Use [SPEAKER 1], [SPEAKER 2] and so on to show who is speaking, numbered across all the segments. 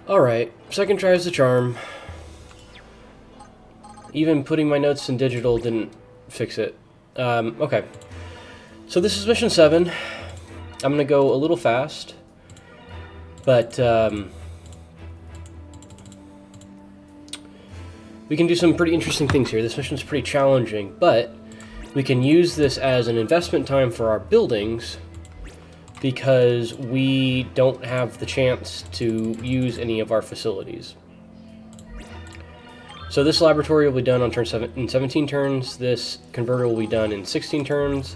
[SPEAKER 1] Alright, second try is the charm. Even putting my notes in digital didn't fix it. Okay. So this is mission 7. I'm gonna go a little fast. But, we can do some pretty interesting things here. This mission's pretty challenging, but we can use this as an investment time for our buildings because we don't have the chance to use any of our facilities. So this laboratory will be done on in 17 turns. This converter will be done in 16 turns.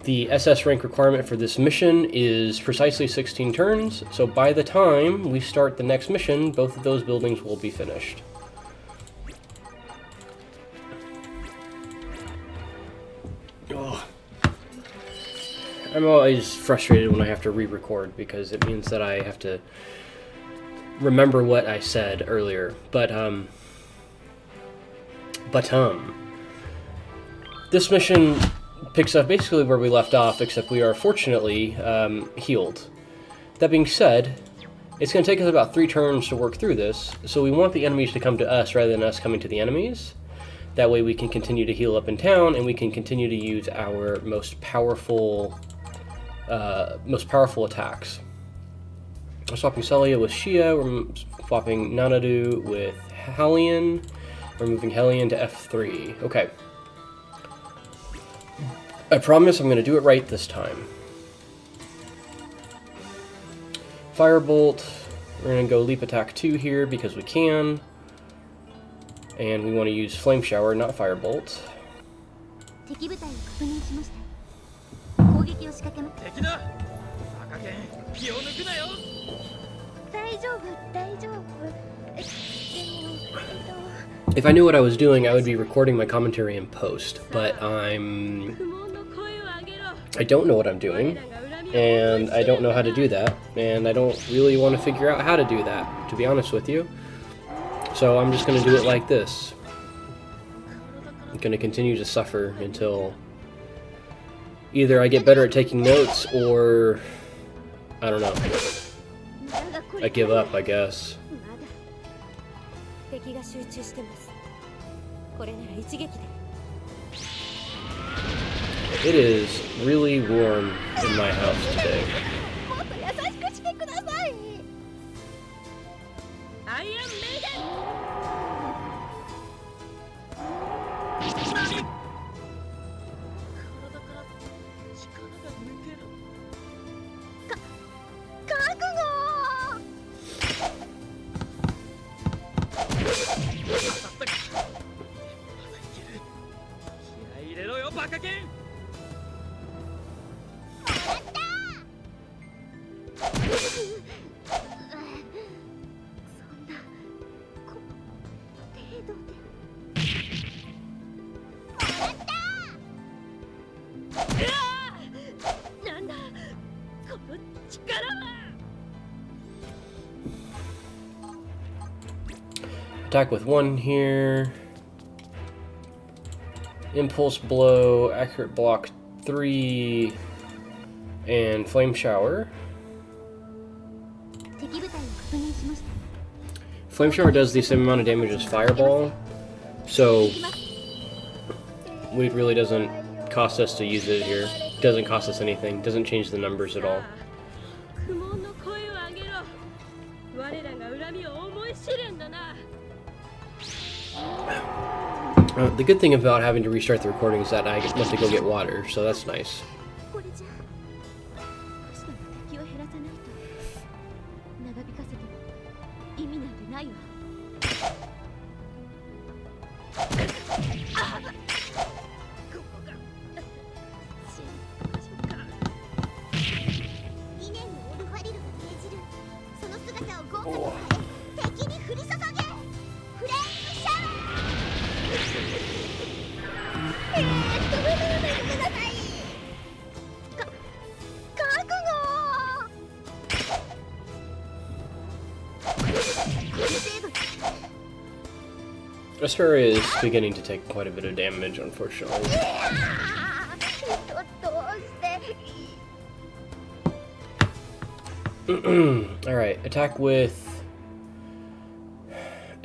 [SPEAKER 1] The SS rank requirement for this mission is precisely 16 turns, so by the time we start the next mission, both of those buildings will be finished. Oh. I'm always frustrated when I have to re-record because it means that I have to remember what I said earlier. But this mission picks up basically where we left off, except we are fortunately healed. That being said, it's going to take us about 3 turns to work through this, so we want the enemies to come to us rather than us coming to the enemies. That way we can continue to heal up in town, and we can continue to use our most powerful attacks. We're swapping Selia with Shiah, we're swapping Nanaru with Halion, we're moving Helion to F3. Okay. I promise I'm going to do it right this time. Firebolt, we're going to go Leap Attack 2 here because we can. And we want to use Flame Shower, not Firebolt. If I knew what I was doing, I would be recording my commentary in post, but I don't know what I'm doing, and I don't know how to do that, and I don't really want to figure out how to do that, to be honest with you. So I'm just going to do it like this. I'm going to continue to suffer until either I get better at taking notes or, I don't know, I give up, I guess. It is really warm in my house today. Attack with 1 here. Impulse Blow, Accurate Block 3, and Flame Shower. Flame Shower does the same amount of damage as Fireball, so it really doesn't cost us to use it here. It doesn't cost us anything, doesn't change the numbers at all. The good thing about having to restart the recording is that I went to go get water, so that's nice. Aselia is beginning to take quite a bit of damage, unfortunately. Alright, attack with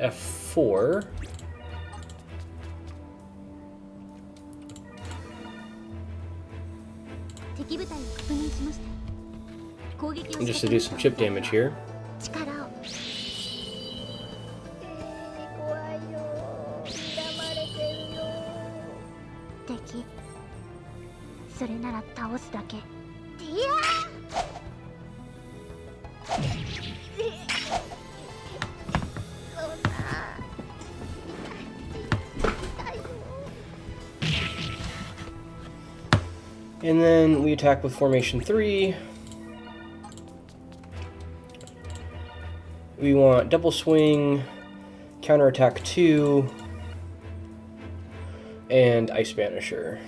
[SPEAKER 1] F4. And just to do some chip damage here. And then we attack with formation 3. We want double swing, counterattack 2, and Ice Banisher.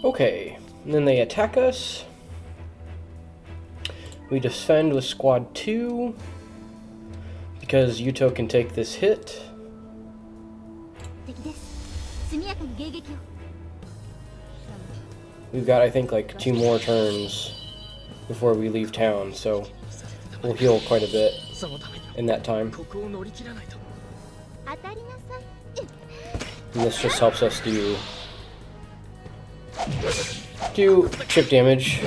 [SPEAKER 1] Okay, and then they attack us. We defend with squad 2 because Yuuto can take this hit. We've got, I think, like 2 more turns before we leave town, so we'll heal quite a bit in that time. And this just helps us do chip damage.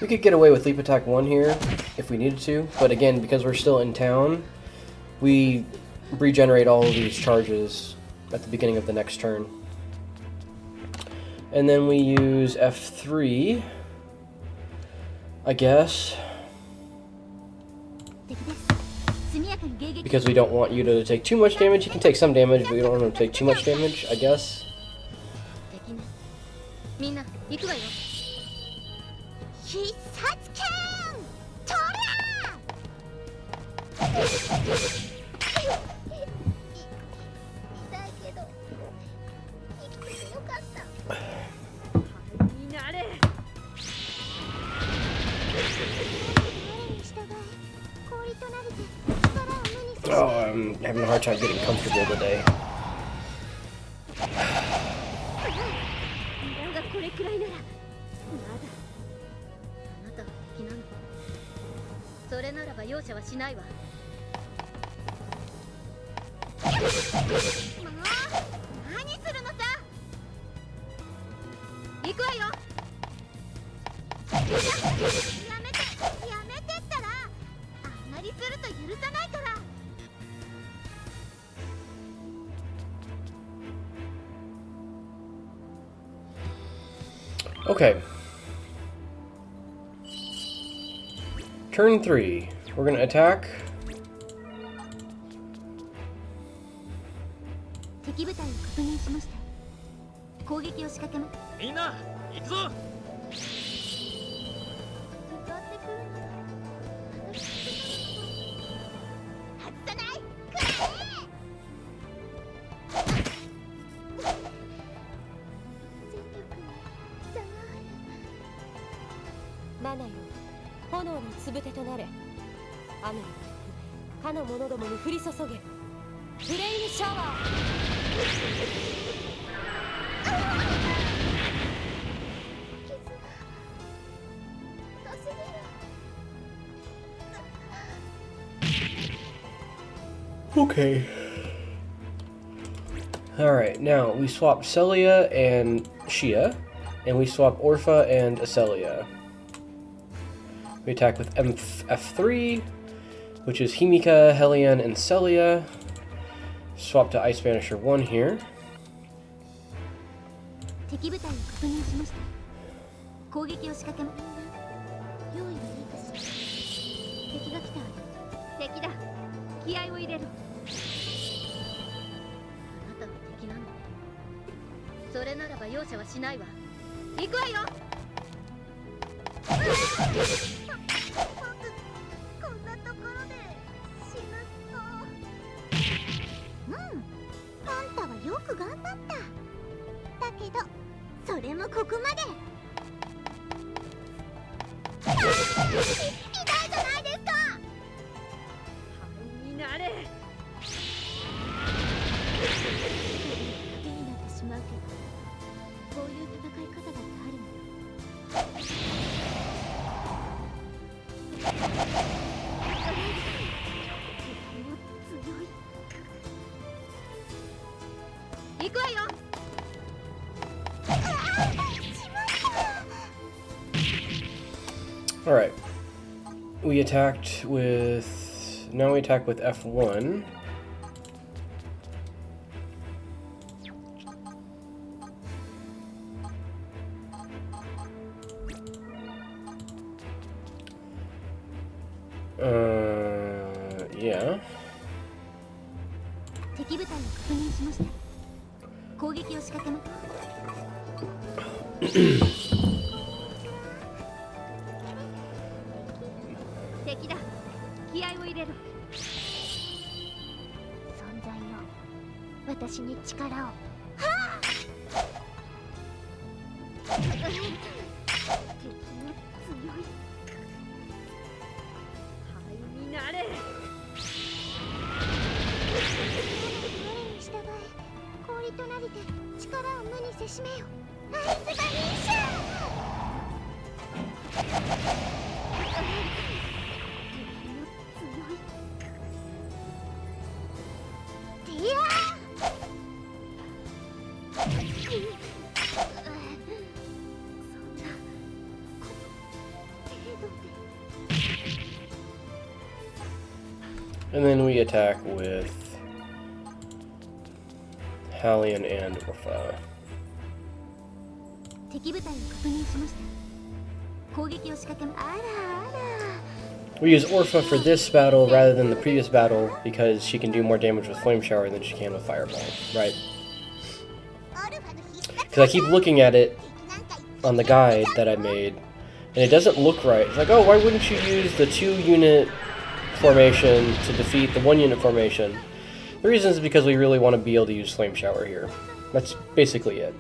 [SPEAKER 1] We could get away with Leap Attack 1 here if we needed to, but again, because we're still in town, we regenerate all of these charges at the beginning of the next turn. And then we use F3, I guess, because we don't want Yuuto to take too much damage. He can take some damage, but we don't want him to take too much damage, I guess. Oh, I'm having a hard time getting comfortable today. Okay. Turn 3. We're gonna attack.
[SPEAKER 2] 敵部隊を確認しました。攻撃を仕掛けます。
[SPEAKER 3] みんな行くぞ。
[SPEAKER 2] 向かってくるのだ。外さない。くらえ。全力に差がある。
[SPEAKER 4] マナよ、炎のつぶてとなれ。雨よ、かの者どもに降り注げ。フレイムシャワー。
[SPEAKER 1] Okay. Alright, now we swap Selia and Shiah, and we swap Orpha and Aselia. We attack with F3, which is Himika, Helion, and Selia. Swap to Ice Banisher 1 here.
[SPEAKER 2] 敵部隊を確認しました。攻撃を仕掛けます。用意はいいかしら。敵が来た。敵だ。気合を入れろ。あなたが敵なの。それならば容赦はしないわ。行くわよ。こんなところで死ぬと。あんたはよく頑張った。だけどそれもここまで。ひどいじゃないですか。になれ。手になってしまうけど、こういう戦い方だってあるのよ。行くわよ。
[SPEAKER 1] Alright. We attacked with... Now we attack with F1. Yeah.
[SPEAKER 2] 敵部隊を確認しました。攻撃を仕掛けます。敵だ。気合を入れろ。存在よ。私に力を。はあ。敵が強い。になれ。我に従え。氷となりて力を無にせしめよ。アイスバニッシャー。
[SPEAKER 1] And then we attack with Halion and Orpha.
[SPEAKER 2] 敵部隊を確認しました。攻撃を仕掛けます。あらあら。
[SPEAKER 1] We use Orpha for this battle rather than the previous battle because she can do more damage with Flame Shower than she can with Fireball, right? Because I keep looking at it on the guide that I made, and it doesn't look right. It's like, oh, why wouldn't you use the 2-unit formation to defeat the 1-unit formation? The reason is because we really want to be able to use Flame Shower here. That's basically it.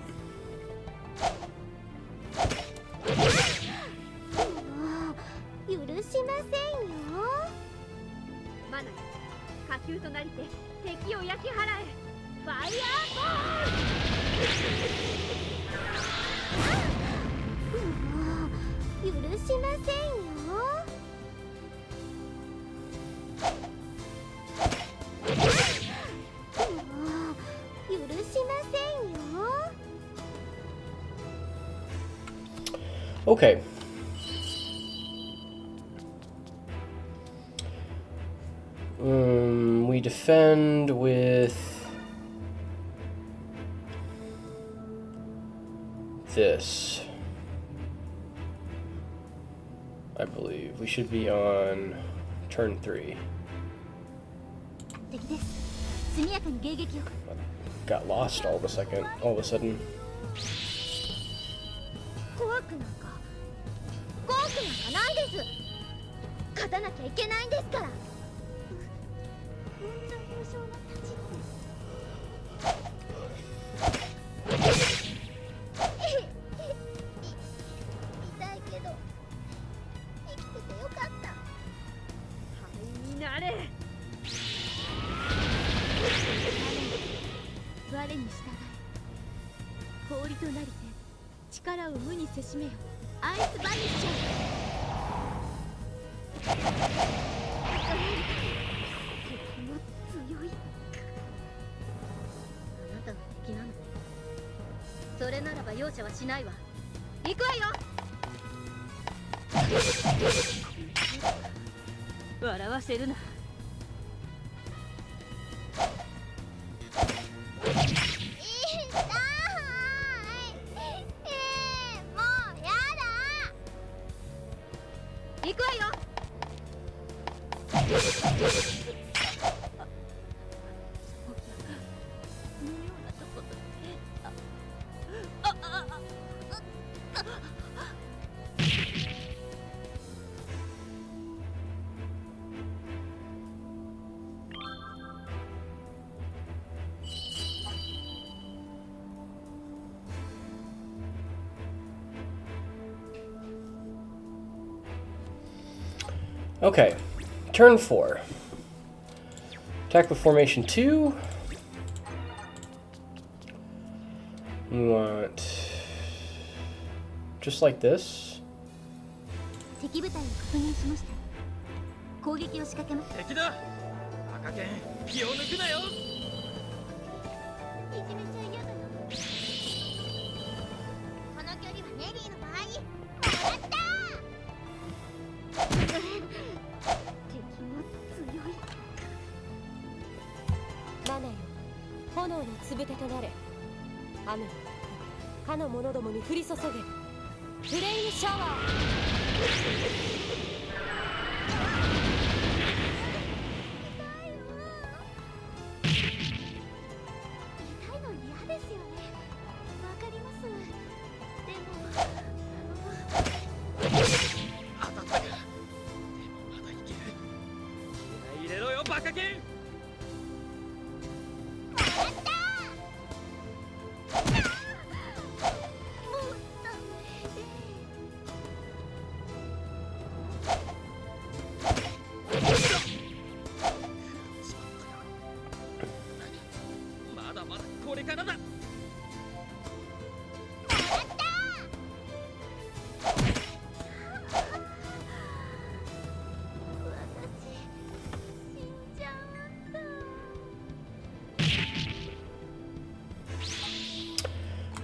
[SPEAKER 1] Okay. We defend with this. I believe. We should be on turn 3.
[SPEAKER 2] 敵です。速やかに迎撃を。
[SPEAKER 1] Got lost all of a sudden.
[SPEAKER 2] 怖くなんかないです。勝たなきゃいけないんですから。うんな優勝の立ち痛いけど生きててよかった。灰になれ。我に従い、氷となりて力を無にせしめよ。アイスバニッシャー。敵も強い。あなたが敵なの。それならば容赦はしないわ。行くわよ。笑わせるな。
[SPEAKER 1] Okay, turn 4. Attack with formation 2. We want just like this.
[SPEAKER 2] 敵部隊を確認しました。攻撃を仕掛けます。
[SPEAKER 3] 敵だ。赤剣、気を抜くなよ。
[SPEAKER 2] いじめちゃ嫌だな。この距離はネリーの場合、もらった。敵も強い。
[SPEAKER 4] マナよ、炎のつぶてとなれ。雨のかの者どもに降り注げ。フレイムシャワー。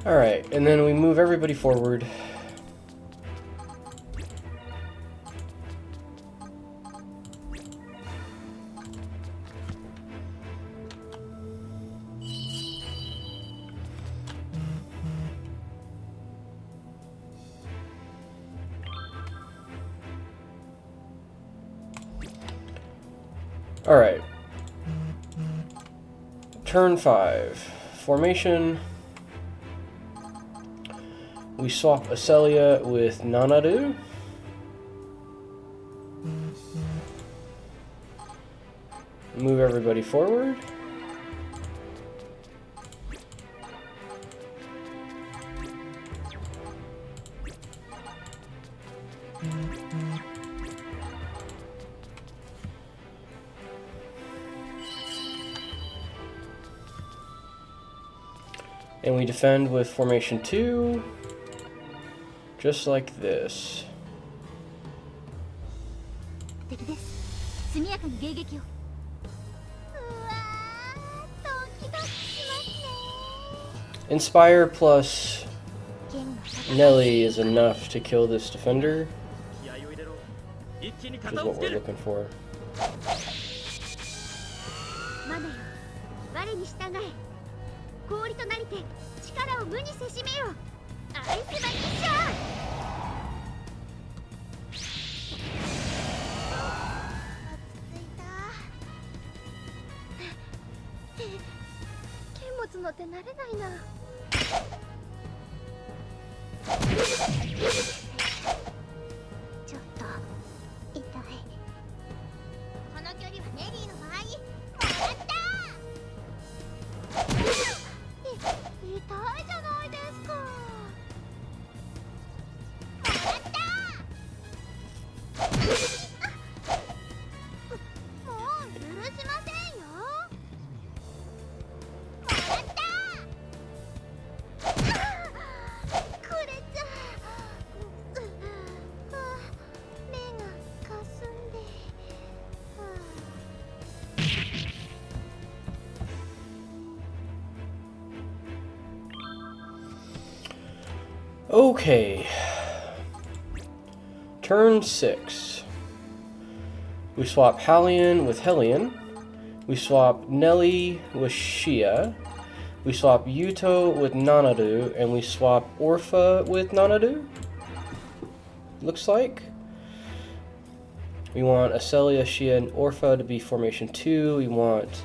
[SPEAKER 1] Alright, and then we move everybody forward. Alright. Turn 5. Formation. We swap Aselia with Nanaru. Move everybody forward. And we defend with formation 2. Just like this.
[SPEAKER 2] 敵です。速やかに迎撃を。うわー、ドキドキしますね。
[SPEAKER 1] Inspire plus Nelie is enough to kill this defender. Which is what we're looking for.
[SPEAKER 2] マナよ、我に従え。氷となりて力を無にせしめよ。アイスバニッシャー。の手慣れないな。ちょっと痛い。この距離はネリーの場合もらった。痛いじゃないですか。もらった。もう許しませんよ。もらった。くれちゃう。目がかすんで。
[SPEAKER 1] Okay. Turn 6. We swap Halion with Helion. We swap Nelie with Shiah. We swap Yuuto with Nanaru. And we swap Orpha with Nanaru. Looks like. We want Aselia, Shiah, and Orpha to be formation 2. We want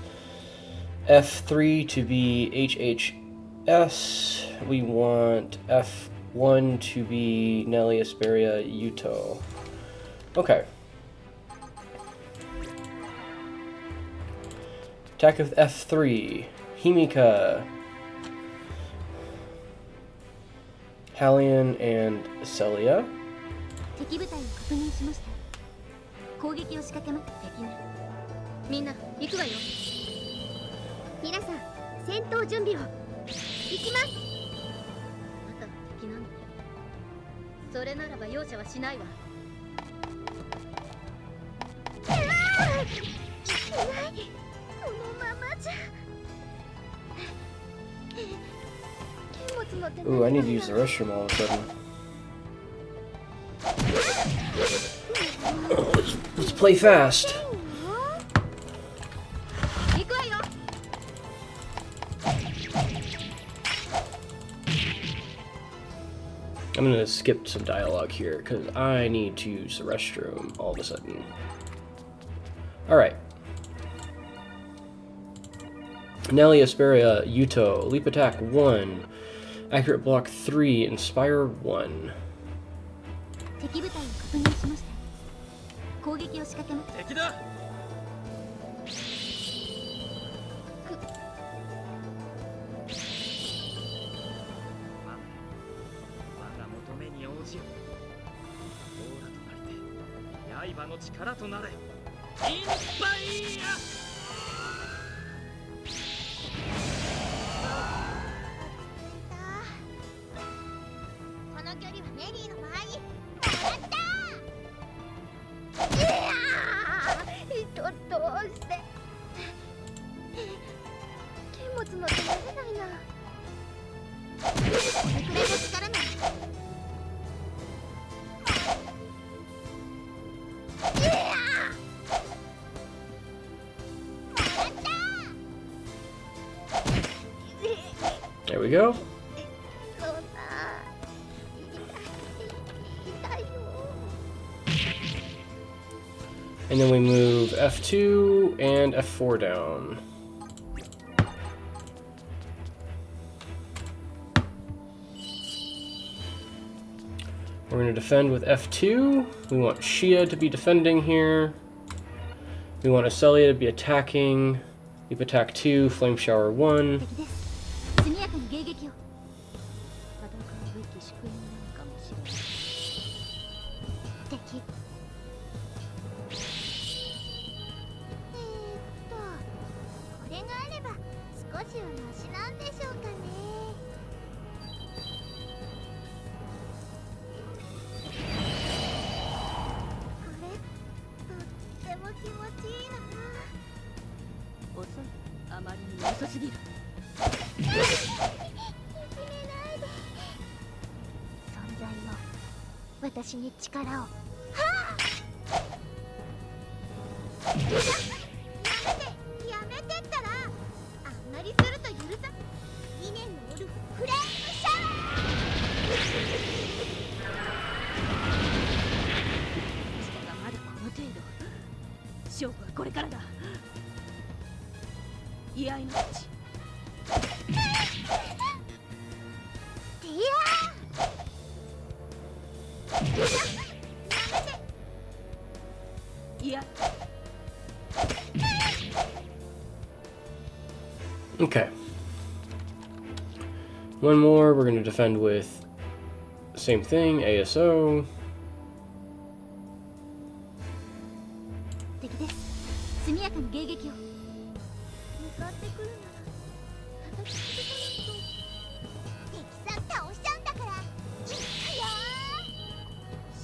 [SPEAKER 1] F3 to be HHS. We want F1 to be Nelie, Aselia, Yuuto. Okay. Attack with F3. Himika, Halion, and Selia.
[SPEAKER 2] 敵部隊を確認しました。攻撃を仕掛けます。敵ね。みんな行くわよ。皆さん戦闘準備を。行きます。あなたは敵なの。それならば容赦はしないわ。いけない。このままじゃ。
[SPEAKER 1] Ooh, I need to use the restroom all of a sudden. Let's play fast. I'm gonna skip some dialogue here because I need to use the restroom all of a sudden. Alright. Nelie, Aselia, Yuuto. Leap attack 1. Accurate block 3. Inspire 1.
[SPEAKER 2] 敵部隊を確認しました。攻撃を仕掛けます。
[SPEAKER 3] 敵だ。我が求めに応じよ。オーラとなりて刃の力となれ。インスパイア。
[SPEAKER 2] この距離はネリーの場合もらった。いやー、どうして剣物の手慣れないな。これくらいの力なの。
[SPEAKER 1] There we go. And then we move F2 and F4 down. We're going to defend with F2. We want Shiah to be defending here. We want Aselia to be attacking. Leap attack 2, flame shower 1. Okay. One more, we're going to defend with same thing, ASO.
[SPEAKER 2] 敵です。速やかに迎撃を。向かってくるなら叩きつけたのと。敵さん倒しちゃうんだから。いくよ。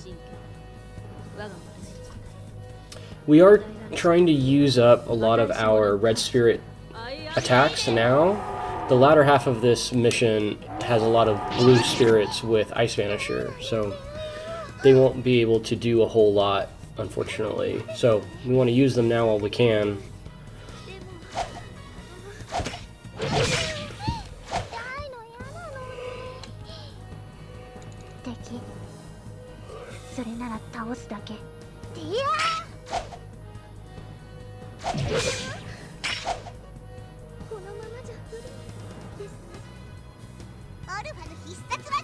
[SPEAKER 2] 真剣。我が物に答え。
[SPEAKER 1] We are trying to use up a lot of our red spirit attacks now. The latter half of this mission has a lot of blue spirits with Ice Banisher, so they won't be able to do a whole lot, unfortunately. So we want to use them now while we can.
[SPEAKER 2] それなら倒すだけ。いやこのままじゃ無理ですね。オルファの必殺技。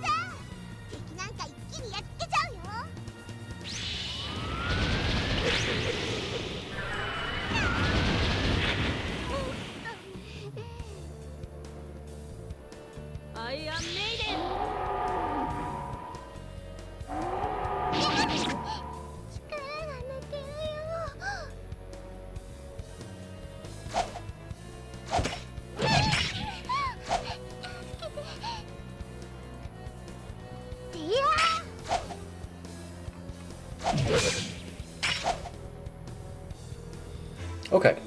[SPEAKER 2] 敵なんか一気にやっつけちゃうよ。
[SPEAKER 4] アイアンメイデン。
[SPEAKER 1] Okay.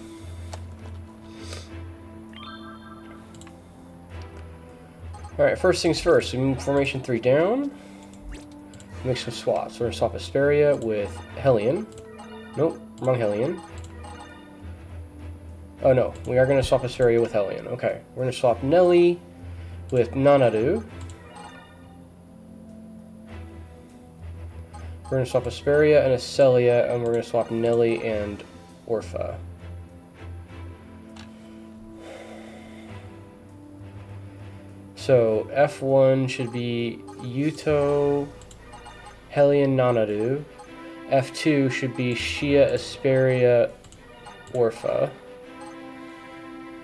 [SPEAKER 1] Alright, first things first, we move formation 3 down. Make some swaps. We're going to swap Aselia with Helion. Nope, wrong Helion. Oh no, we are going to swap Aselia with Helion. Okay, we're going to swap Nelie with Nanaru. We're going to swap Aselia and Aselia, and we're going to swap Nelie and Orpha. So F1 should be Yuuto, Helion, Nanaru. F2 should be Shiah, Aselia, Orpha.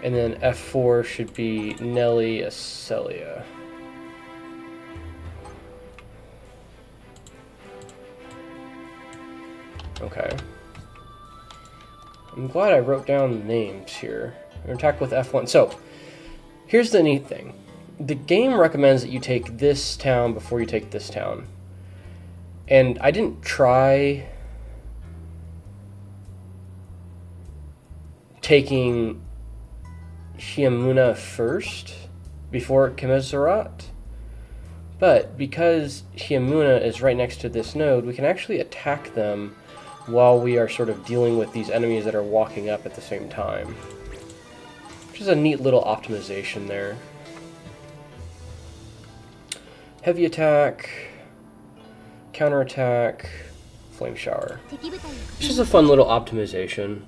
[SPEAKER 1] And then F4 should be Nelie, Aselia. Okay. I'm glad I wrote down the names here. We're gonna attack with F1. So, here's the neat thing. The game recommends that you take this town before you take this town. And I didn't try taking Hiemuna first before Kemuseraut. But because Hiemuna is right next to this node, we can actually attack them while we are sort of dealing with these enemies that are walking up at the same time. Which is a neat little optimization there. Heavy attack, counterattack, flame shower. It's just a fun little optimization.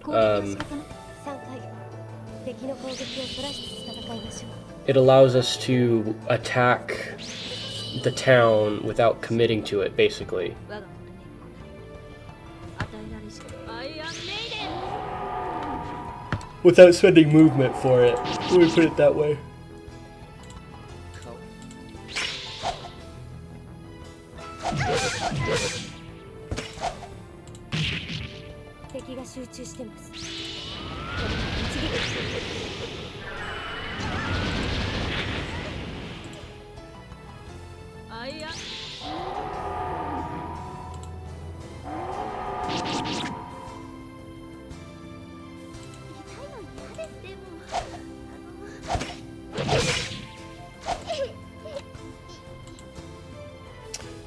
[SPEAKER 1] It allows us to attack the town without committing to it, basically. Without spending movement for it. Let me put it that way.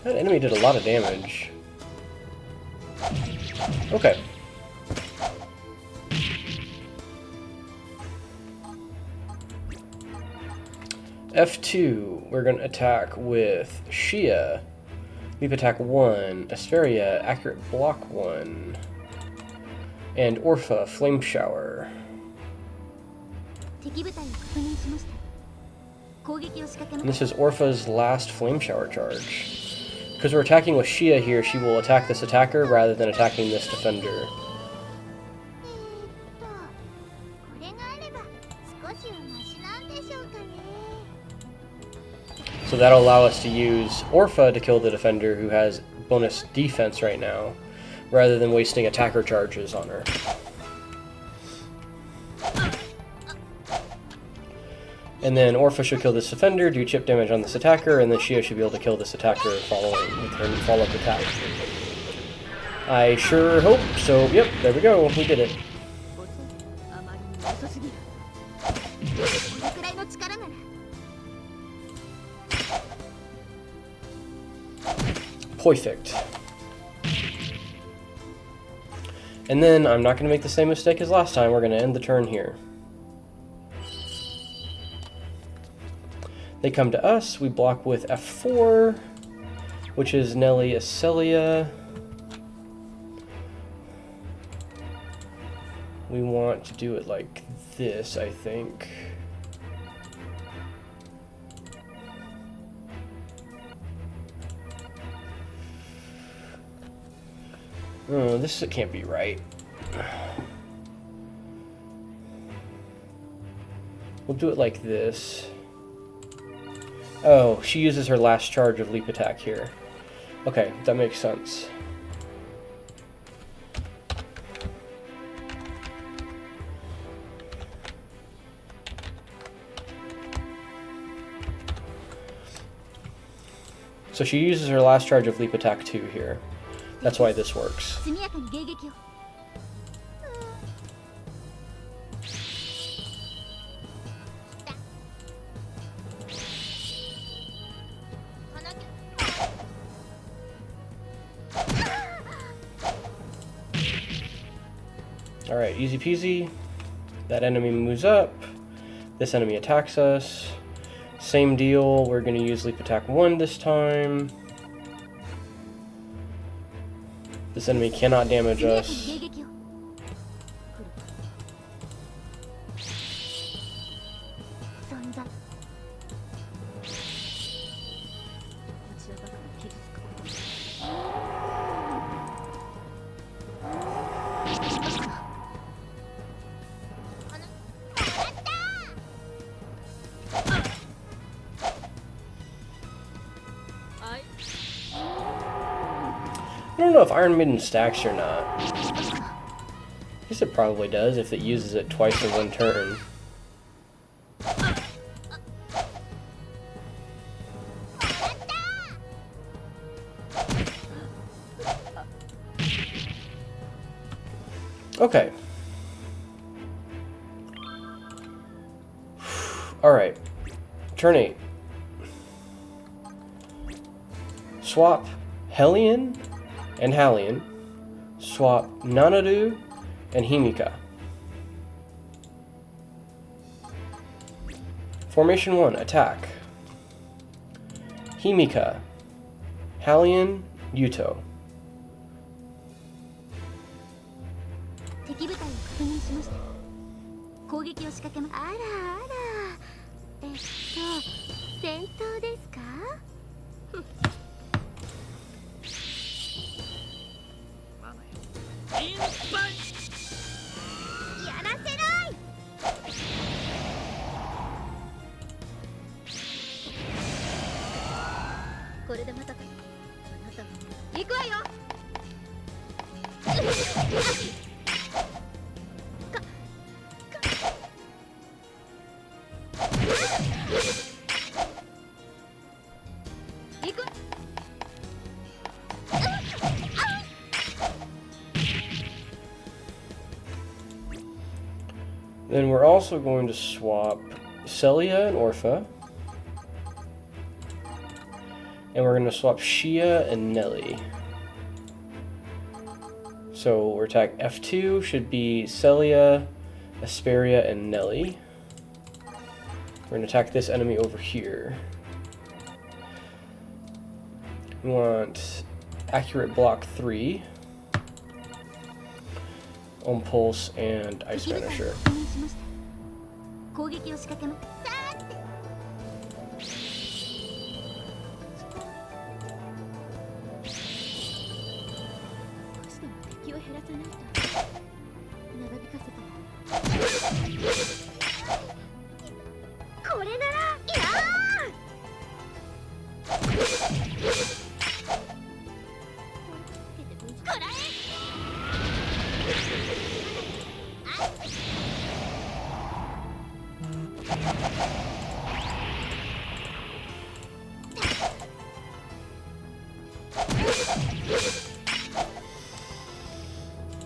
[SPEAKER 1] That enemy did a lot of damage. Okay. F2, we're going to attack with Shiah. Leap attack 1, Aselia, accurate block 1. And Orpha, flame shower. And this is Orpha's last flame shower charge. Because we're attacking with Shiah here, she will attack this attacker rather than attacking this defender.
[SPEAKER 2] これがあれば少しはマシなんでしょうかね。
[SPEAKER 1] So that'll allow us to use Orpha to kill the defender who has bonus defense right now, rather than wasting attacker charges on her. And then Orpha should kill this defender, do chip damage on this attacker, and then Shiah should be able to kill this attacker following with her follow-up attack. I sure hope so. Yep, there we go. We did it.
[SPEAKER 2] あまりに遅すぎる。これくらいの力なら。
[SPEAKER 1] Perfect. And then I'm not going to make the same mistake as last time. We're going to end the turn here. They come to us. We block with F4, which is Nelie, Aselia. We want to do it like this, I think. Oh, this can't be right. We'll do it like this. Oh, she uses her last charge of leap attack here. Okay, that makes sense. So she uses her last charge of leap attack too here. That's why this works.
[SPEAKER 2] 速やかに迎撃を。
[SPEAKER 1] Alright, easy peasy. That enemy moves up. This enemy attacks us. Same deal, we're going to use leap attack 1 this time. This enemy cannot damage us. I don't know if Iron Maiden stacks or not. I guess it probably does if it uses it twice in one turn. Okay. Alright. Turn 8. Swap Helion and Halion. Swap Nanaru and Himika. Formation 1, attack. Himika, Halion, Yuuto.
[SPEAKER 2] 敵部隊を確認しました。攻撃を仕掛けます。あらあら。戦闘ですか？やらせない。これでまたか。あなたも行くわよ。
[SPEAKER 1] Then we're also going to swap Selia and Orpha. And we're going to swap Shiah and Nelie. So we're attack F2 should be Selia, Asperia, and Nelie. We're going to attack this enemy over here. We want accurate block 3. On Pulse and Ice Banisher.
[SPEAKER 2] 攻撃を仕掛けます。さーて。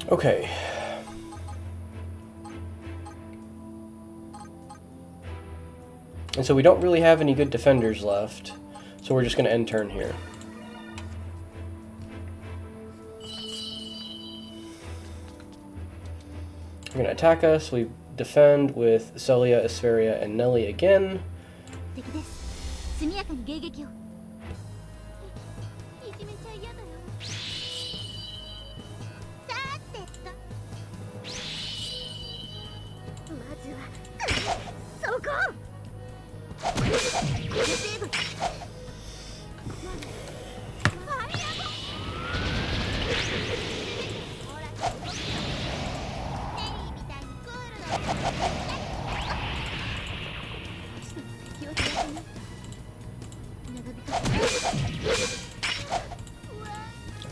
[SPEAKER 1] Okay. And so we don't really have any good defenders left, so we're just going to end turn here. They're going to attack us. We defend with Selia, Aselia, and Nelie again.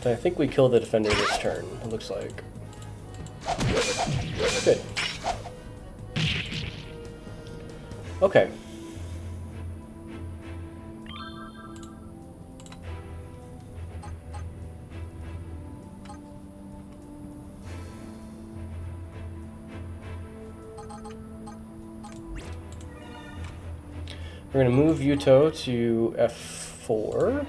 [SPEAKER 1] I think we kill the defender this turn, it looks like. Good. Okay. We're going to move Yuuto to F4.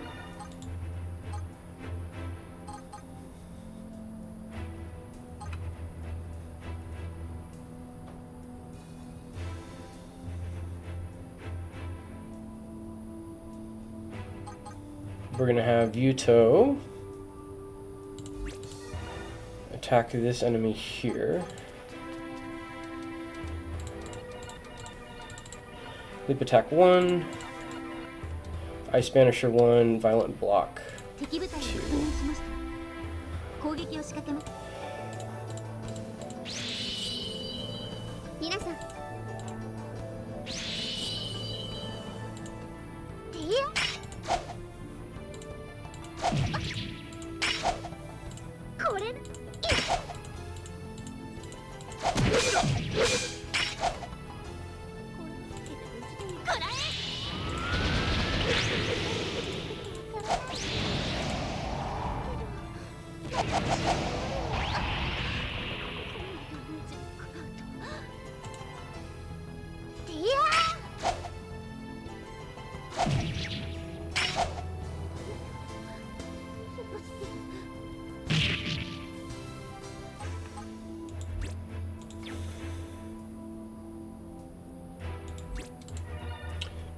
[SPEAKER 1] We're going to have Yuuto attack this enemy here. Leap attack 1, Ice Banisher 1, Violent Block 2.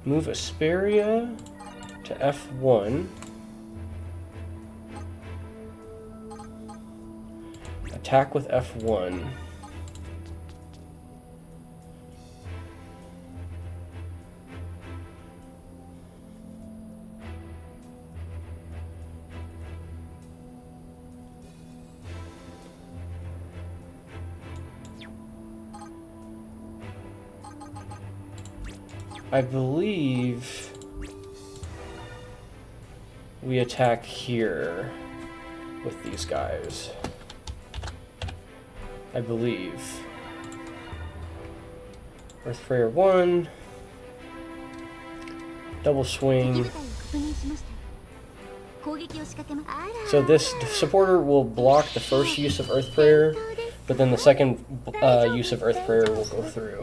[SPEAKER 1] Move Aselia to F1. Attack with F1. I believe we attack here with these guys. I believe. Earthfrayer 1. Double swing. So this supporter will block the first use of Earthfrayer, but then the second use of Earthfrayer will go through.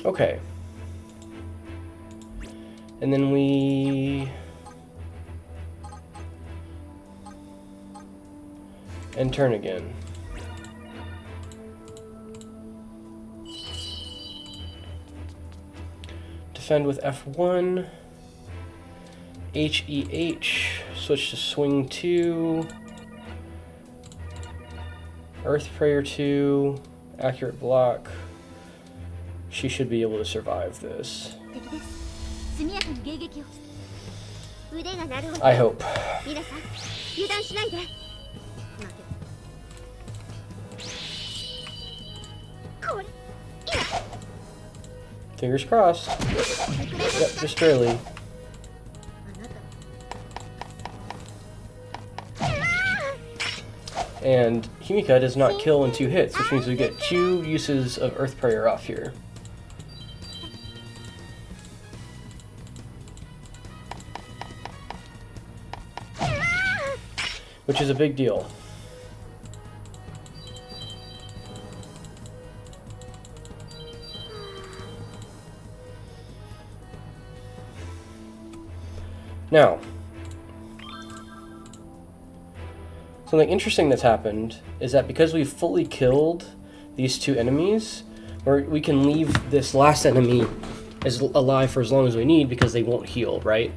[SPEAKER 1] Okay. And then we... and turn again. Defend with F1. HEH. Switch to swing 2. Earth Prayer 2. Accurate block. She should be able to survive this. I hope. Fingers crossed. Yep, just barely. And Himika does not kill in 2 hits, which means we get 2 uses of Earth Prayer off here. Which is a big deal. Now, something interesting that's happened is that because we've fully killed these 2 enemies, we can leave this last enemy alive for as long as we need because they won't heal, right?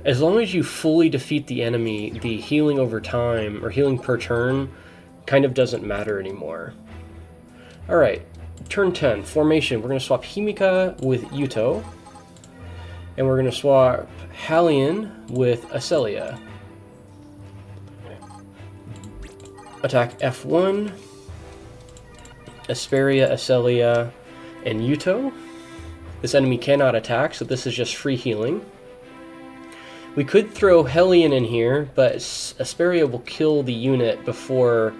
[SPEAKER 1] As long as you fully defeat the enemy, the healing over time, or healing per turn, kind of doesn't matter anymore. Alright, turn 10, formation. We're going to swap Himika with Yuuto. And we're going to swap Halion with Aselia. Attack F1. Asperia, Aselia, and Yuuto. This enemy cannot attack, so this is just free healing. We could throw Helion in here, but Asperia will kill the unit before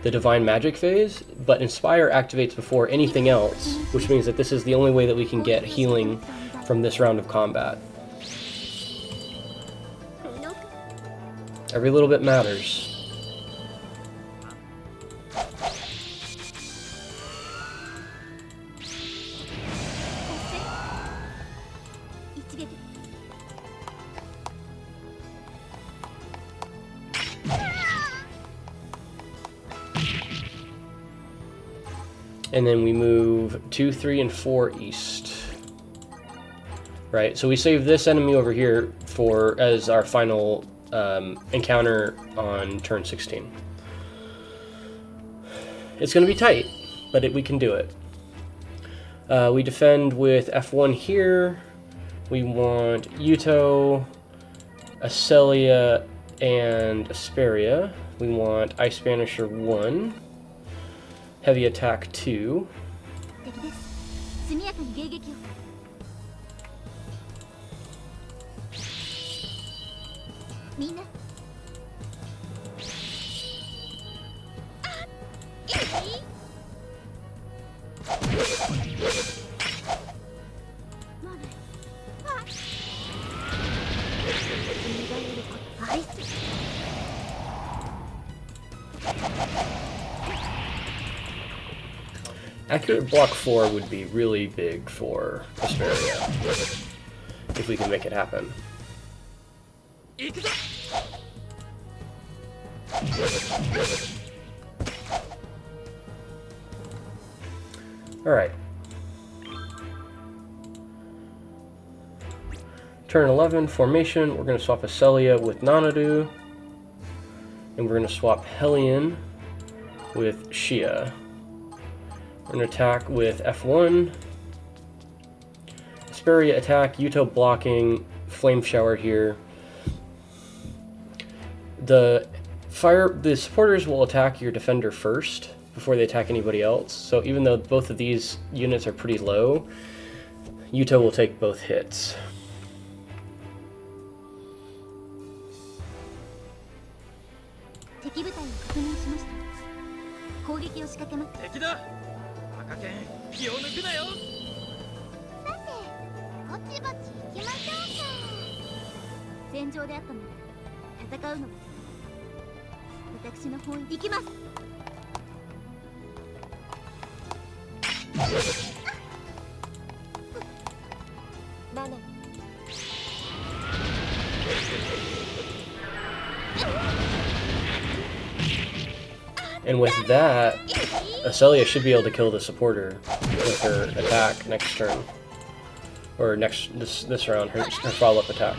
[SPEAKER 1] the Divine Magic phase, but Inspire activates before anything else, which means that this is the only way that we can get healing from this round of combat. Every little bit matters. And then we move 2, 3, and 4 east. Right, so we save this enemy over here as our final encounter on turn 16. It's going to be tight, but we can do it. We defend with F1 here. We want Yuuto, Aselia, and Asperia. We want Ice Banisher 1. Heavy attack 2. Accurate block 4 would be really big for Asperia, if we can make it happen. Alright. Turn 11, formation. We're going to swap Aselia with Nanaru. And we're going to swap Helion with Shiah. We're going to attack with F1. Asperia attack, Yuuto blocking, Flame Shower here. The supporters will attack your defender first before they attack anybody else. So even though both of these units are pretty low, Yuuto will take both hits. And with that, Aselia should be able to kill the supporter with her attack next turn. Or this round, her follow-up attack.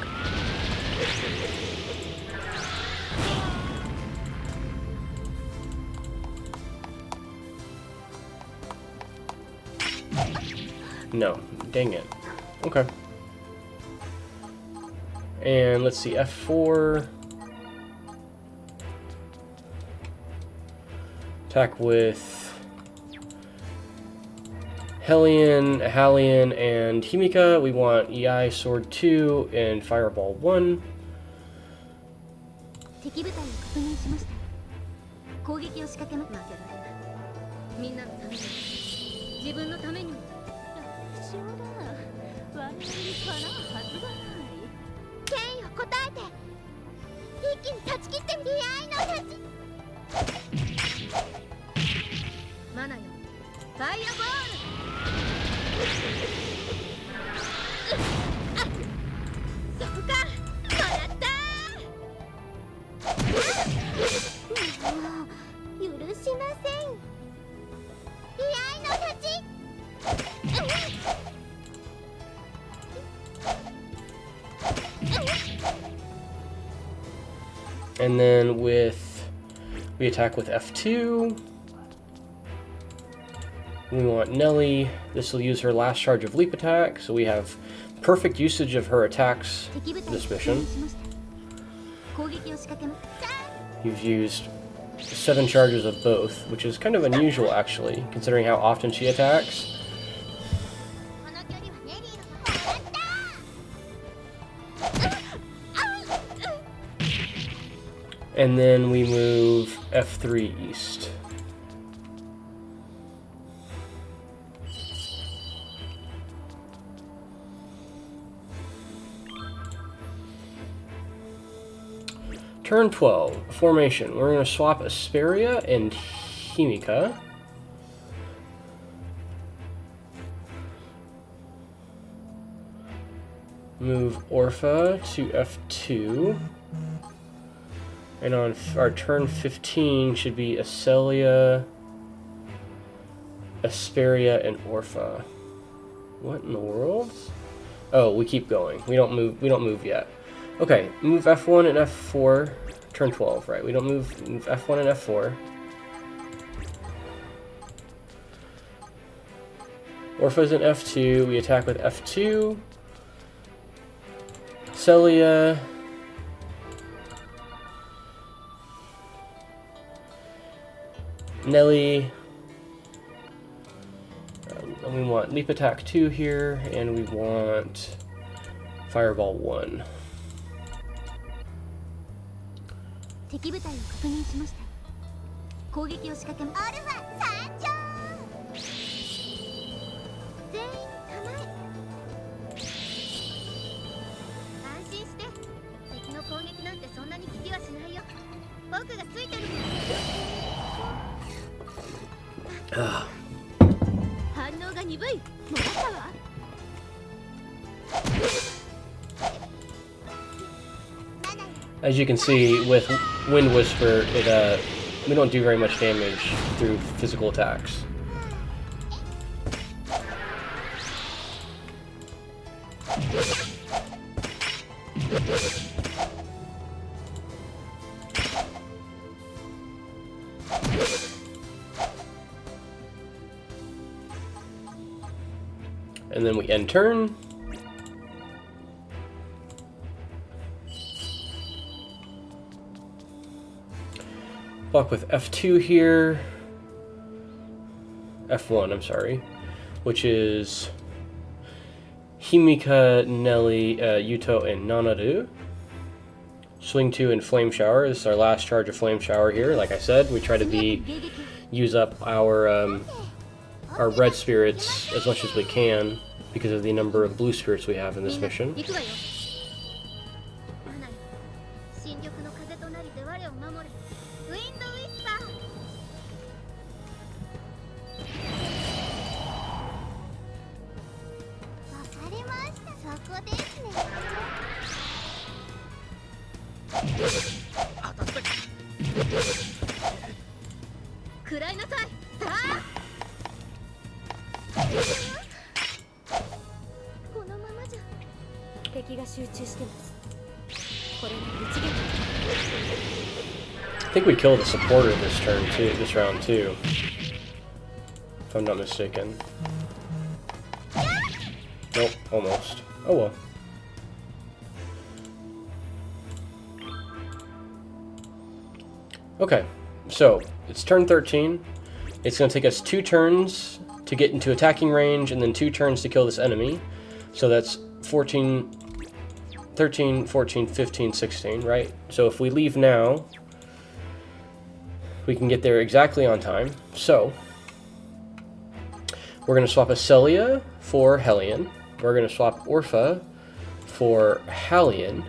[SPEAKER 1] No, dang it. Okay. And let's see, F4. Attack with Helion, Halion, and Himika. We want EI Sword 2 and Fireball 1.
[SPEAKER 2] 敵部隊を確認しました。攻撃を仕掛けま負けられない。みんなのためにも自分のためにも。楽勝だ。我々にかなうはずがない。権威を答えて一気に断ち切ってみり合いのたち。マナよ、ファイアボール。そこか、もらったー。もう許しません。居合の勝ち。
[SPEAKER 1] And then we attack with F2. We want Nelie. This will use her last charge of leap attack, so we have perfect usage of her attacks this mission. You've used 7 charges of both, which is kind of unusual actually, considering how often she attacks. And then we move F3 east. Turn 12, formation. We're going to swap Aselia and Himika. Move Orpha to F2. And on our turn 15 should be Aselia, Aselia, and Orpha. What in the world? Oh, we keep going. We don't move yet. Okay, move F1 and F4. Turn 12, right? We don't move F1 and F4. Orpha's in F2. We attack with F2. Selia. Nelie. And we want leap attack 2 here, and we want fireball 1.
[SPEAKER 2] 敵部隊を確認しました。攻撃を仕掛けます。オルファ参上。全員構え。安心して。敵の攻撃なんてそんなに効きはしないよ。僕がついてるもん。反応が鈍い。もらったわ。
[SPEAKER 1] As you can see, with Wind Whisper, we don't do very much damage through physical attacks. And then we end turn. Block with F2 here. F1, I'm sorry. Which is Himika, Nelie, Yuuto, and Nanaru. Swing 2 and Flame Shower. This is our last charge of Flame Shower here. Like I said, we try to use up our red spirits as much as we can because of the number of blue spirits we have in this mission.
[SPEAKER 2] 食らいなさい。さあ。このままじゃ。
[SPEAKER 4] 敵が集中してます。これは一撃。
[SPEAKER 1] I think we killed a supporter this turn too, this round too, if I'm not mistaken. Nope, almost. Oh well. Okay, so it's turn 13. It's going to take us 2 turns to get into attacking range and then 2 turns to kill this enemy. So that's 14, 13, 14, 15, 16, right? So if we leave now, we can get there exactly on time. So we're going to swap Aselia for Helion. We're going to swap Orpha for Halion.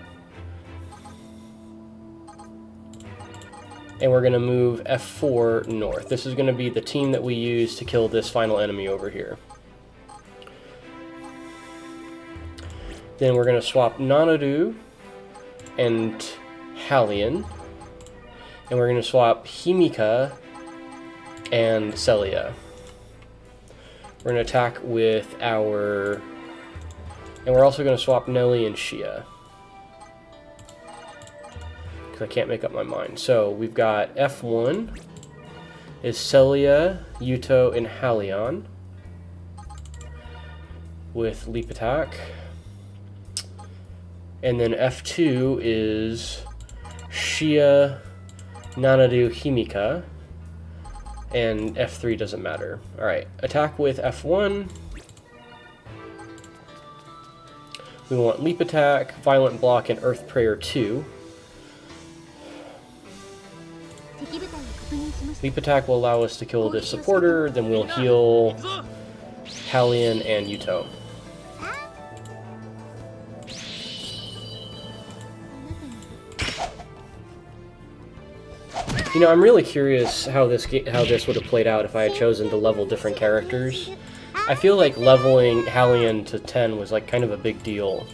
[SPEAKER 1] And we're going to move F4 north. This is going to be the team that we use to kill this final enemy over here. Then we're going to swap Nanaru and Halion. And we're going to swap Himika and Selia. We're going to attack with our... And we're also going to swap Nelie and Shiah. Because I can't make up my mind. So we've got F1 is Selia, Yuuto, and Halion. With leap attack. And then F2 is Shiah, Nanaru, Himika, and F3 doesn't matter. Alright, attack with F1. We want Leap Attack, Violent Block, and Earth Prayer 2. Leap Attack will allow us to kill this supporter, then we'll heal Halion and Yuuto. You know, I'm really curious how this would have played out if I had chosen to level different characters. I feel like leveling Halion to 10 was like kind of a big deal.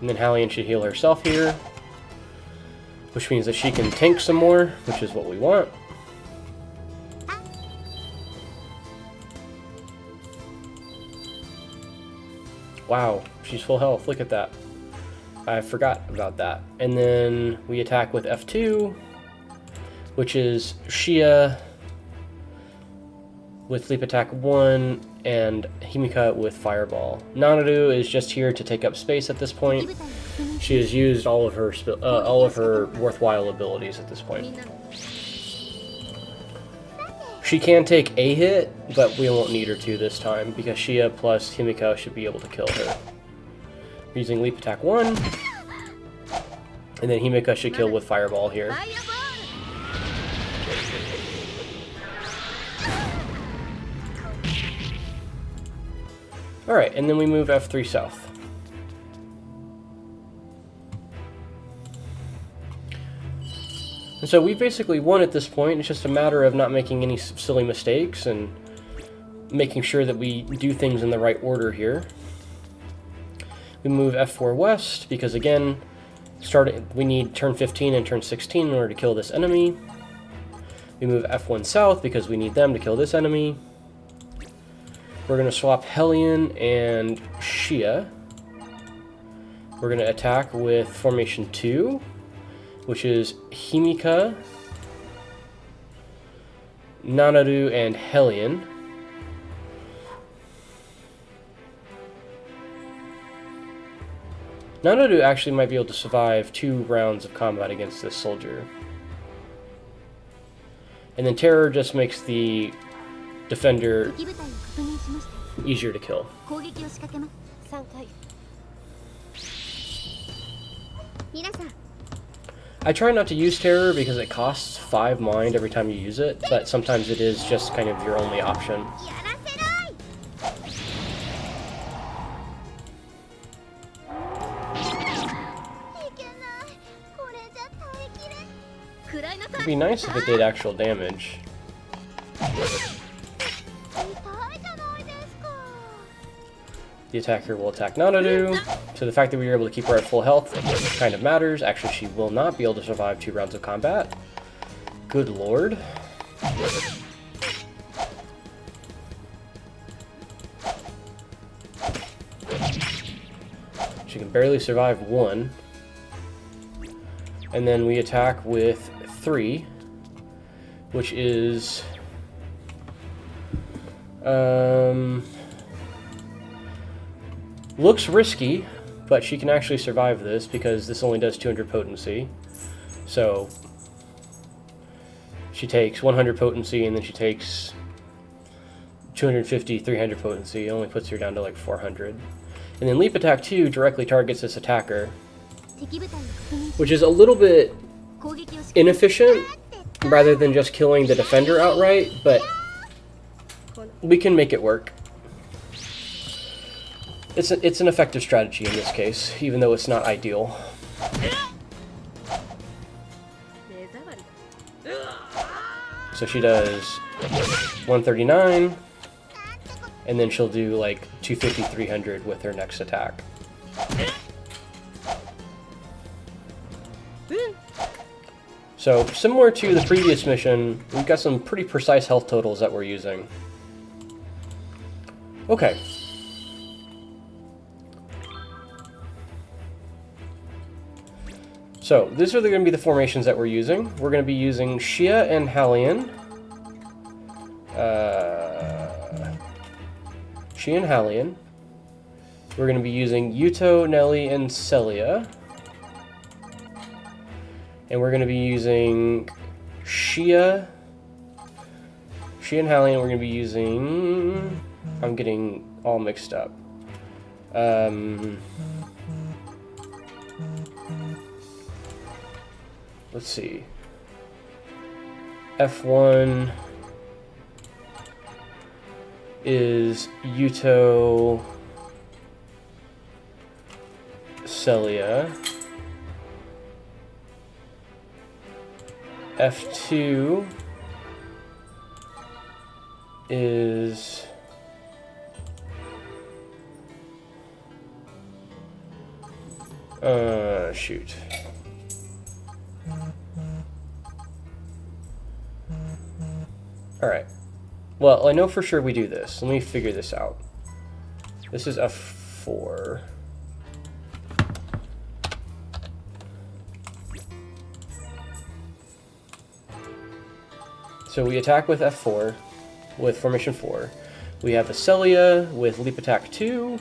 [SPEAKER 1] And then Halion should heal herself here, which means that she can tank some more, which is what we want. Wow, she's full health. Look at that. I forgot about that. And then we attack with F2, which is Shiah with Leap Attack 1 and Himika with Fireball. Nanaru is just here to take up space at this point. She has used all of her worthwhile abilities at this point. She can take a hit, but we won't need her to this time, because Shiah plus Himika should be able to kill her. We're using Leap Attack 1, and then Himika should kill with Fireball here. Alright, and then we move F3 south. And so we basically won at this point. It's just a matter of not making any silly mistakes and making sure that we do things in the right order here. We move F4 west because, again, we need turn 15 and turn 16 in order to kill this enemy. We move F1 south because we need them to kill this enemy. We're going to swap Helion and Shiah. We're going to attack with Formation 2, which is Himika, Nanaru, and Helion. Nanaru actually might be able to survive 2 rounds of combat against this soldier. And then Terror just makes the defender easier to kill. I try not to use Terror because it costs 5 mind every time you use it, but sometimes it is just kind of your only option. It'd be nice if it did actual damage. The attacker will attack Nanaru. So the fact that we were able to keep her at full health kind of matters. Actually, she will not be able to survive 2 rounds of combat. Good lord. She can barely survive 1. And then we attack with 3, which is... looks risky, but she can actually survive this because this only does 200 potency. So she takes 100 potency and then she takes 250, 300 potency. It only puts her down to like 400. And then Leap Attack 2 directly targets this attacker, which is a little bit inefficient rather than just killing the defender outright, but we can make it work. It's an effective strategy in this case, even though it's not ideal. So she does 139, and then she'll do like 250, 300 with her next attack. So, similar to the previous mission, we've got some pretty precise health totals that we're using. Okay. So, these are going to be the formations that we're using. We're going to be using Shiah and Halion. Shiah and Halion. We're going to be using Yuuto, Nelie, and Selia. And we're going to be using Shiah and Halion. We're going to be using... I'm getting all mixed up. Let's see. F1 is Yuuto, Selia. F2 is shoot. Alright. Well, I know for sure we do this. Let me figure this out. This is F4. So we attack with F4, with formation 4. We have Aselia with Leap Attack 2.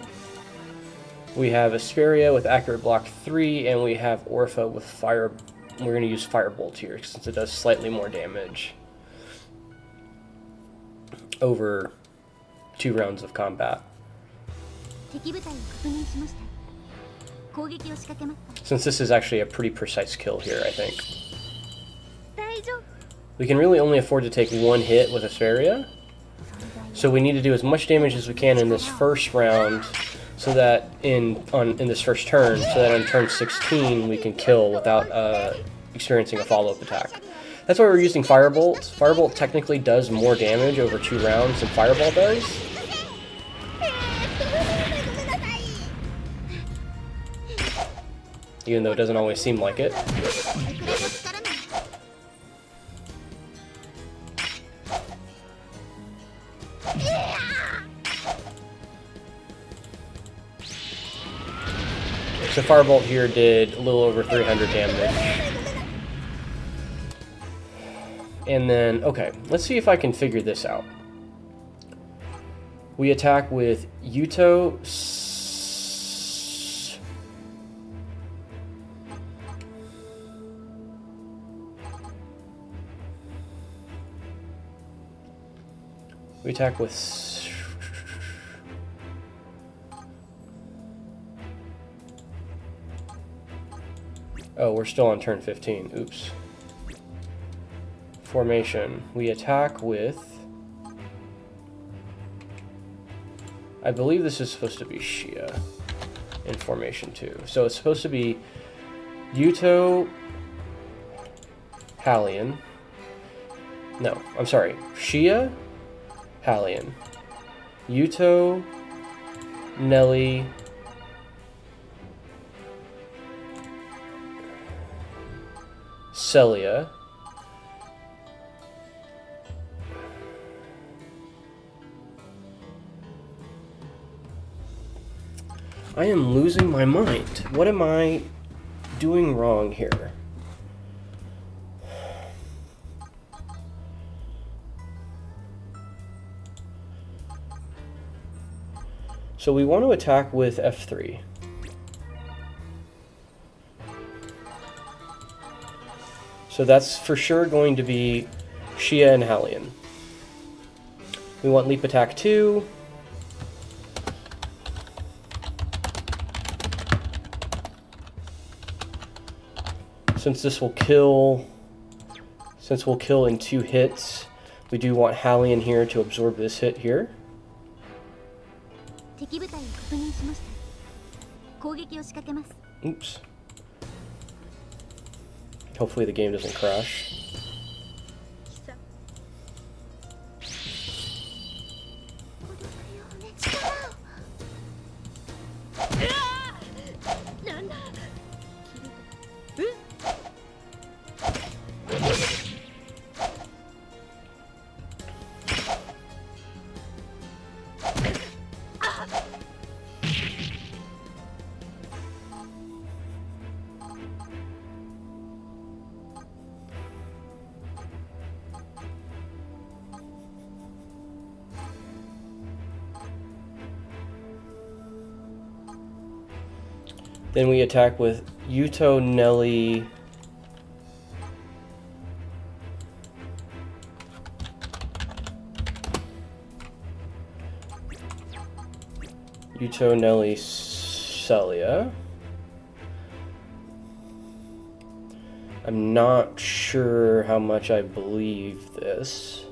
[SPEAKER 1] We have Aselia with Accurate Block 3, and we have Orpha with Fire. We're going to use Firebolt here since it does slightly more damage over 2 rounds of combat. Since this is actually a pretty precise kill here, I think. We can really only afford to take 1 hit with Aselia, so we need to do as much damage as we can in this first round, so that in this first turn, so that on turn 16 we can kill without experiencing a follow-up attack. That's why we're using Firebolt. Firebolt technically does more damage over 2 rounds than Fireball does. Even though it doesn't always seem like it. So Firebolt here did a little over 300 damage. And then, okay, let's see if I can figure this out. We attack with Yuuto. We attack with... Oh, we're still on turn 15. Oops. Formation. We attack with... I believe this is supposed to be Shiah in formation 2. So it's supposed to be Yuuto, Halion. No, I'm sorry. Shiah, Halion. Yuuto, Nelie, Selia, I am losing my mind. What am I doing wrong here? So we want to attack with F3. So that's for sure going to be Shiah and Halion. We want leap attack 2. Since we'll kill in 2 hits, we do want Halion here to absorb this hit here. Oops. Hopefully the game doesn't crash. Then we attack with Yuuto, Nelie, Selia. I'm not sure how much I believe this.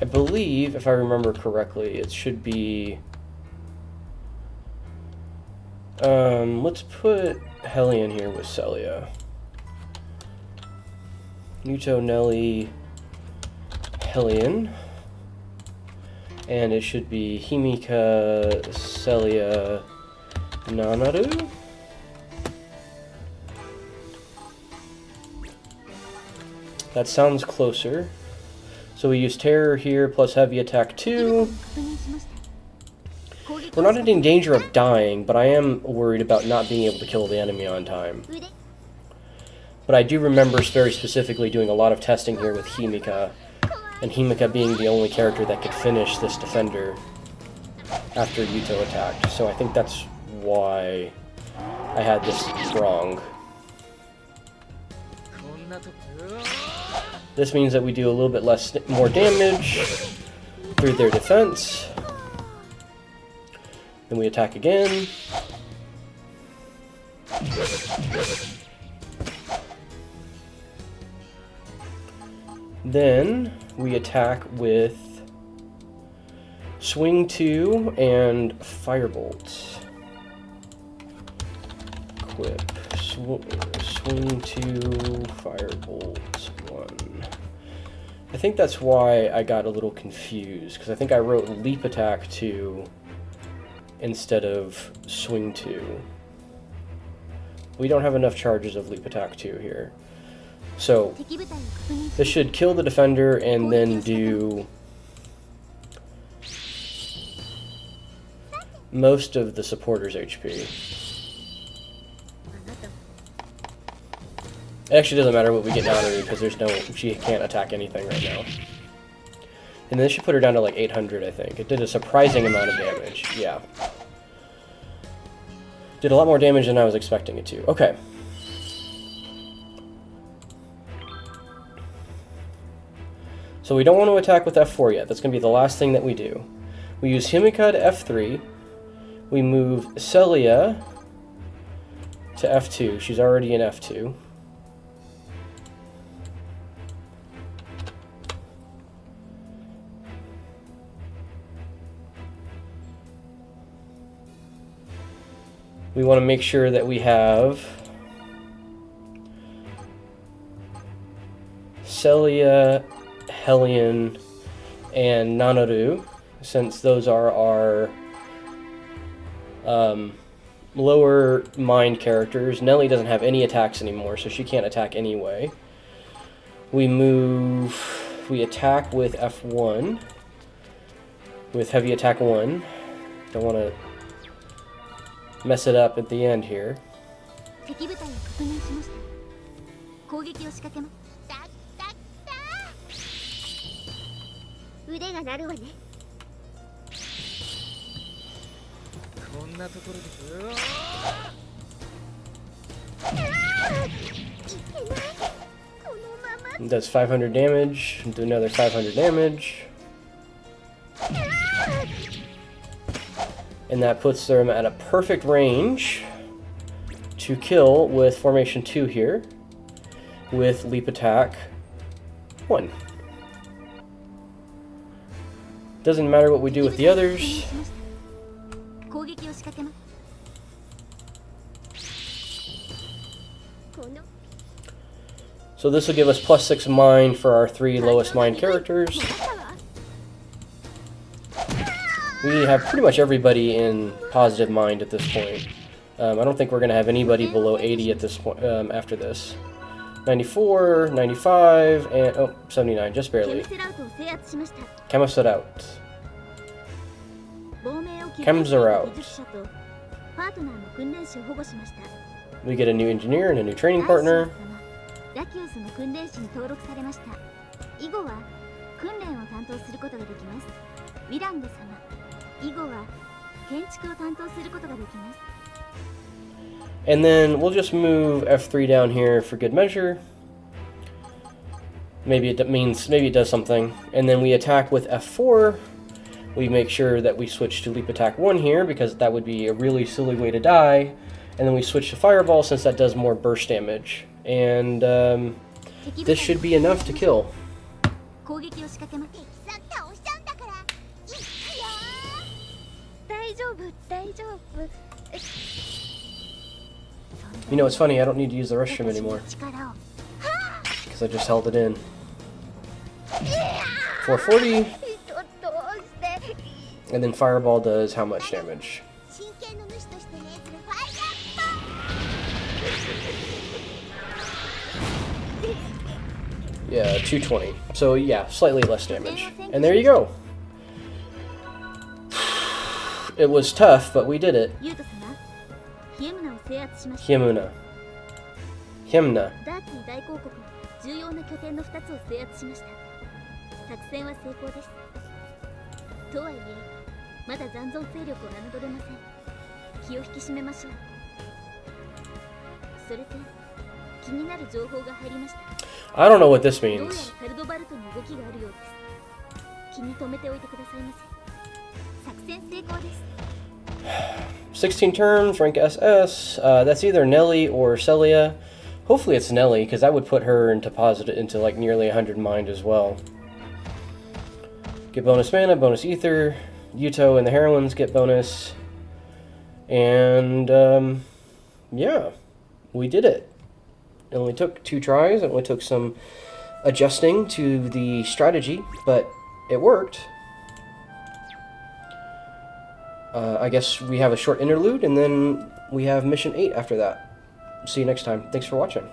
[SPEAKER 1] I believe, if I remember correctly, it should be... let's put Helion here with Selia. Yuuto, Nelie, Helion. And it should be Himika, Selia, Nanaru. That sounds closer. So we use Terror here, plus Heavy Attack 2. We're not in danger of dying, but I am worried about not being able to kill the enemy on time. But I do remember very specifically doing a lot of testing here with Himika, and Himika being the only character that could finish this defender after Yuuto attacked. So I think that's why I had this wrong. This means that we do a little bit more damage through their defense. Then we attack again. Then we attack with Swing 2 and Firebolt. Equip. Swing 2, Firebolt 1. I think that's why I got a little confused, because I think I wrote Leap Attack 2 instead of Swing 2. We don't have enough charges of Leap Attack 2 here. So, this should kill the defender and then do most of the supporter's HP. It actually doesn't matter what we get down to because she can't attack anything right now. And this should put her down to like 800, I think. It did a surprising amount of damage. Yeah. Did a lot more damage than I was expecting it to. Okay. So we don't want to attack with F4 yet. That's going to be the last thing that we do. We use Himika to F3. We move Selia to F2. She's already in F2. We want to make sure that we have Selia, Helion, and Nanaru, since those are our lower mind characters. Nelie doesn't have any attacks anymore, so she can't attack anyway. We attack with F1, with heavy attack 1. Don't want to mess it up at the end here. It does 500 damage, do another 500 damage. And that puts them at a perfect range to kill with formation 2 here, with leap attack 1. Doesn't matter what we do with the others. So this will give us +6 mind for our 3 lowest mind characters. We have pretty much everybody in positive mind at this point. I don't think we're going to have anybody below 80 at this point after this. 94, 95, and oh, 79, just barely. Kemuseraut. Kemuseraut. We get a new engineer and a new training partner. And then we'll just move F3 down here for good measure. Maybe it does something. And then we attack with F4. We make sure that we switch to leap attack 1 here, because that would be a really silly way to die. And then we switch to fireball, since that does more burst damage. And this should be enough to kill. You know, it's funny, I don't need to use the restroom anymore, because I just held it in. 440. And then fireball does how much damage? Yeah, 220. So yeah, slightly less damage. And there you go. It was tough, but we did it. Hiemuna. Himna. I don't know what this means. 16 terms, rank SS. That's either Nelie or Selia. Hopefully it's Nelie, because that would put her into like nearly 100 mind as well. Get bonus mana, bonus ether. Yuuto and the heroines get bonus. And yeah, we did it. It only took 2 tries. It only took some adjusting to the strategy, but it worked. I guess we have a short interlude, and then we have mission 8 after that. See you next time. Thanks for watching.